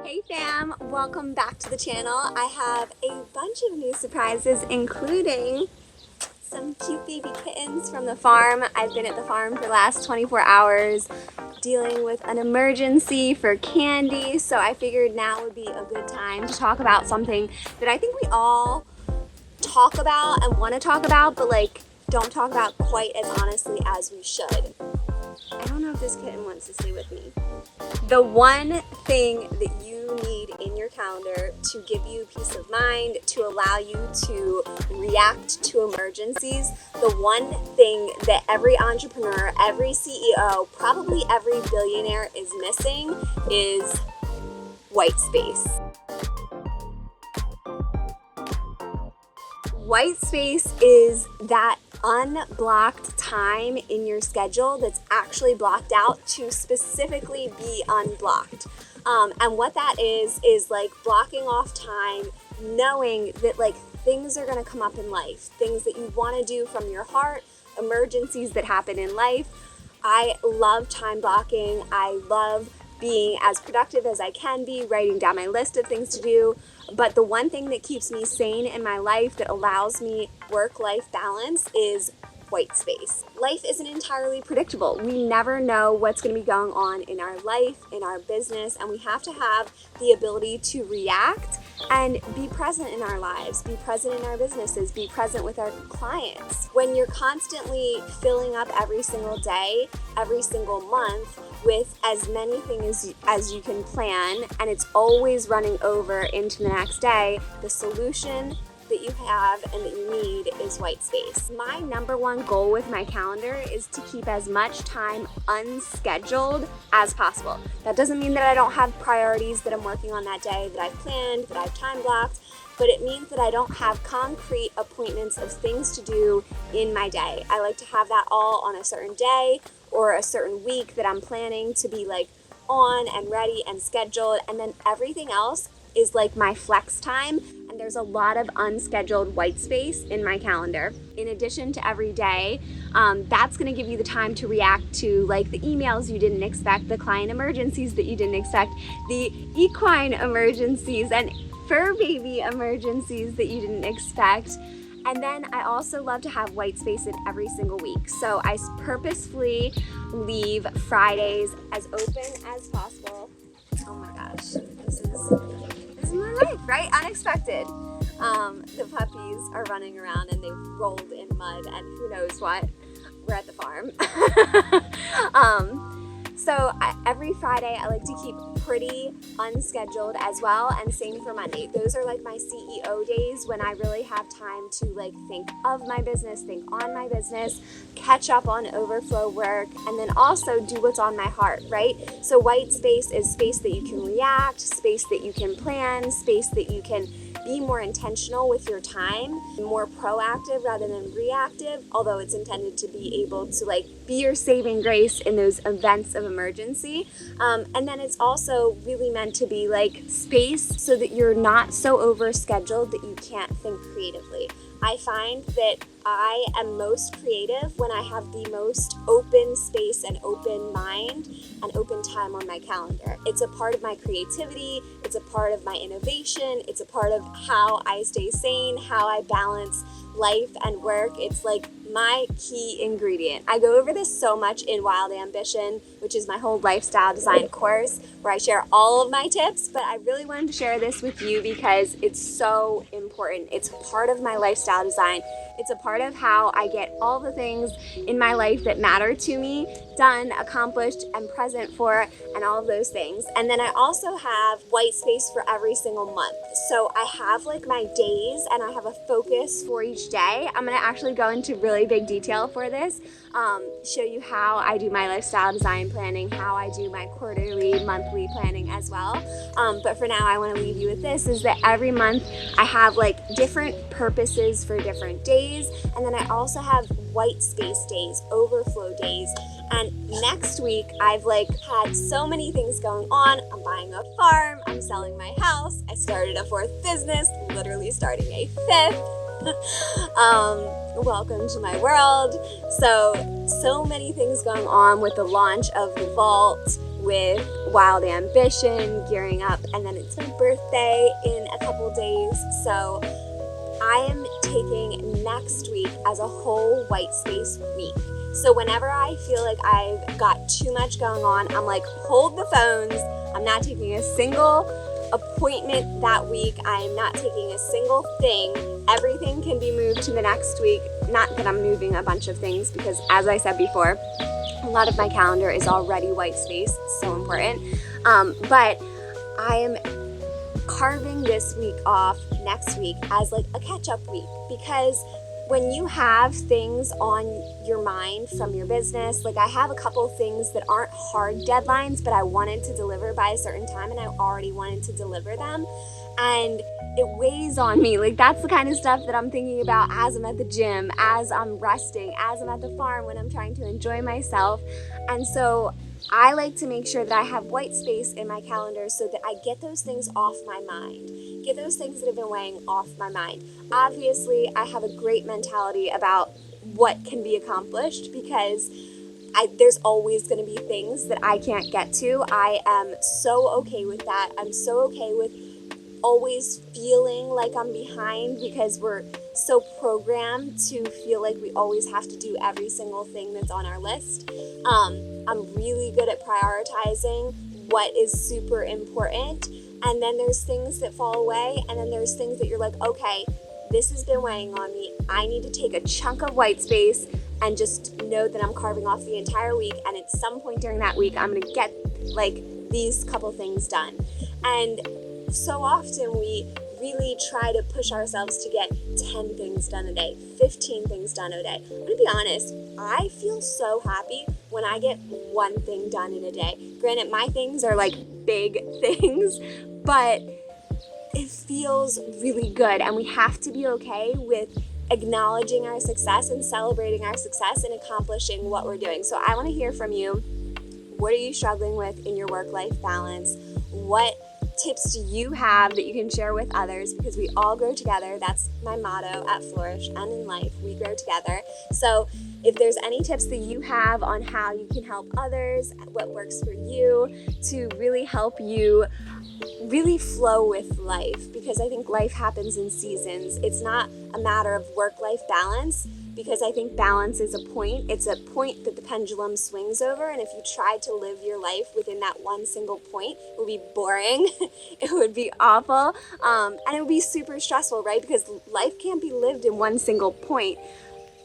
Hey fam, welcome back to the channel. I have a bunch of new surprises, including some cute baby kittens from the farm. I've been at the farm for the last 24 hours dealing with an emergency for candy, so I figured now would be a good time to talk about something that I think we all talk about and want to talk about, but don't talk about quite as honestly as we should. I don't know if this kitten wants to stay with me. The one thing that you need in your calendar to give you peace of mind, to allow you to react to emergencies, the one thing that every entrepreneur, every CEO, probably every billionaire is missing is white space. White space is that unblocked time in your schedule that's actually blocked out to specifically be unblocked. And what that is like blocking off time, knowing that things are going to come up in life, things that you want to do from your heart, emergencies that happen in life. I love time blocking. I love being as productive as I can be, writing down my list of things to do. But the one thing that keeps me sane in my life, that allows me work-life balance, is white space. Life isn't entirely predictable. We never know what's going to be going on in our life, in our business, and we have to have the ability to react and be present in our lives, be present in our businesses, be present with our clients. When you're constantly filling up every single day, every single month with as many things as you can plan, and it's always running over into the next day, the solution that you have and that you need is white space. My number one goal with my calendar is to keep as much time unscheduled as possible. That doesn't mean that I don't have priorities that I'm working on that day, that I've planned, that I've time blocked, but it means that I don't have concrete appointments of things to do in my day. I like to have that all on a certain day or a certain week that I'm planning to be on and ready and scheduled, and then everything else is my flex time, and there's a lot of unscheduled white space in my calendar. In addition to every day, that's going to give you the time to react to the emails you didn't expect, the client emergencies that you didn't expect, the equine emergencies and fur baby emergencies that you didn't expect. And then I also love to have white space in every single week. So I purposefully leave Fridays as open as possible. Oh my gosh, this is my life, right? Unexpected. The puppies are running around and they've rolled in mud and who knows what. We're at the farm. Every Friday I like to keep pretty unscheduled as well, and same for Monday. Those are my CEO days when I really have time to think of my business, think on my business, catch up on overflow work, and then also do what's on my heart, right? So white space is space that you can react, space that you can plan, space that you can be more intentional with your time, more proactive rather than reactive, although it's intended to be able to be your saving grace in those events of emergency. And then it's also really meant to be space so that you're not so overscheduled that you can't think creatively. I find that I am most creative when I have the most open space and open mind and open time on my calendar. It's a part of my creativity, it's a part of my innovation, it's a part of how I stay sane, how I balance life and work. It's my key ingredient. I go over this so much in Wild Ambition, which is my whole lifestyle design course where I share all of my tips, but I really wanted to share this with you because it's so important. It's part of my lifestyle design. It's a part of how I get all the things in my life that matter to me done, accomplished, and present for, and all of those things. And then I also have white space for every single month. So I have my days and I have a focus for each day. I'm gonna actually go into really big detail for this, show you how I do my lifestyle design planning, how I do my quarterly, monthly planning as well. But for now, I wanna leave you with this, is that every month I have different purposes for different days. And then I also have white space days, overflow days. And next week, I've had so many things going on. I'm buying a farm, I'm selling my house, I started a fourth business, literally starting a fifth. Welcome to my world. So many things going on with the launch of the vault, with Wild Ambition, gearing up, and then it's my birthday in a couple days. So I am taking next week as a whole white space week. So whenever I feel like I've got too much going on, I'm like, hold the phones. I'm not taking a single appointment that week. I'm not taking a single thing. Everything can be moved to the next week. Not that I'm moving a bunch of things, because as I said before, a lot of my calendar is already white space. It's so important. But I am carving this week off next week as like a catch-up week, because when you have things on your mind from your business, like I have a couple things that aren't hard deadlines, but I wanted to deliver by a certain time and I already wanted to deliver them, and it weighs on me. Like that's the kind of stuff that I'm thinking about as I'm at the gym, as I'm resting, as I'm at the farm, when I'm trying to enjoy myself. And so I like to make sure that I have white space in my calendar so that I get those things off my mind, get those things that have been weighing off my mind. Obviously, I have a great mentality about what can be accomplished, because there's always going to be things that I can't get to. I am so okay with that. I'm so okay with always feeling like I'm behind, because we're so programmed to feel like we always have to do every single thing that's on our list. I'm really good at prioritizing what is super important, and then there's things that fall away, and then there's things that you're like, okay, this has been weighing on me. I need to take a chunk of white space and just know that I'm carving off the entire week, and at some point during that week I'm gonna get like these couple things done. And so often we really try to push ourselves to get 10 things done a day, 15 things done a day. I'm gonna be honest, I feel so happy when I get one thing done in a day. Granted, my things are like big things, but it feels really good, and we have to be okay with acknowledging our success and celebrating our success and accomplishing what we're doing. So I want to hear from you. What are you struggling with in your work-life balance? What tips do you have that you can share with others? Because we all grow together. That's my motto at Flourish and in life. We grow together. So if there's any tips that you have on how you can help others, what works for you to really help you really flow with life, because I think life happens in seasons. It's not a matter of work-life balance, because I think balance is a point. It's a point that the pendulum swings over, and if you tried to live your life within that one single point, it would be boring. It would be awful, and it would be super stressful, right? Because life can't be lived in one single point.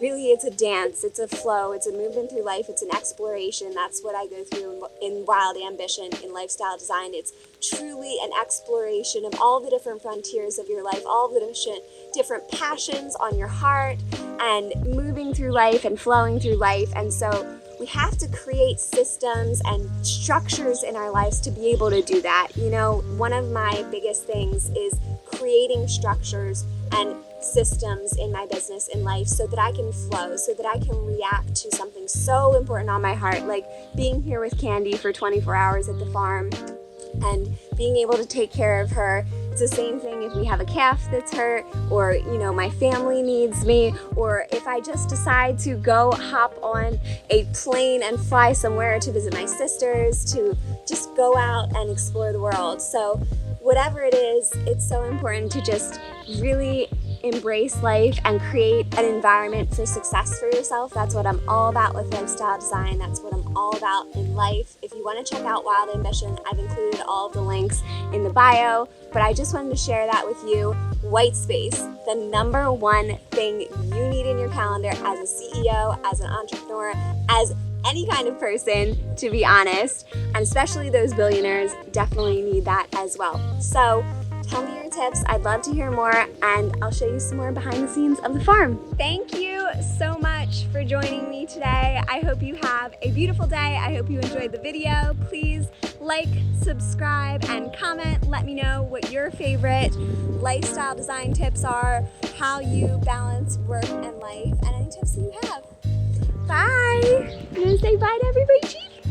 Really, it's a dance, it's a flow, it's a movement through life, it's an exploration. That's what I go through in Wild Ambition, in lifestyle design. It's truly an exploration of all the different frontiers of your life, all the different passions on your heart, and moving through life and flowing through life. And so we have to create systems and structures in our lives to be able to do that. You know, one of my biggest things is creating structures and systems in my business, in life, so that I can flow, so that I can react to something so important on my heart, like being here with Candy for 24 hours at the farm and being able to take care of her. It's the same thing if we have a calf that's hurt, or, you know, my family needs me, or if I just decide to go hop on a plane and fly somewhere to visit my sisters, to just go out and explore the world. So whatever it is, it's so important to just really embrace life and create an environment for success for yourself. That's what I'm all about with lifestyle design. That's what I'm all about in life. If you want to check out Wild Ambition, I've included all of the links in the bio, but I just wanted to share that with you. White space, the number one thing you need in your calendar as a CEO, as an entrepreneur, as any kind of person, to be honest, and especially those billionaires definitely need that as well. So tell me your tips. I'd love to hear more, and I'll show you some more behind the scenes of the farm. Thank you so much for joining me today. I hope you have a beautiful day. I hope you enjoyed the video. Please like, subscribe, and comment. Let me know what your favorite lifestyle design tips are, how you balance work and life, and any tips that you have. Bye. You gonna say bye to everybody, Chief?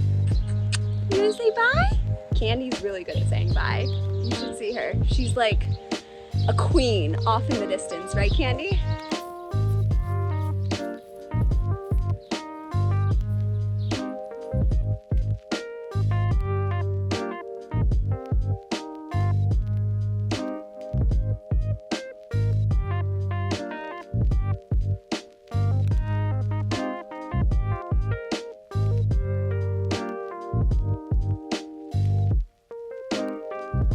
You gonna say bye? Candy's really good at saying bye. You should see her. She's like a queen off in the distance, right, Candy?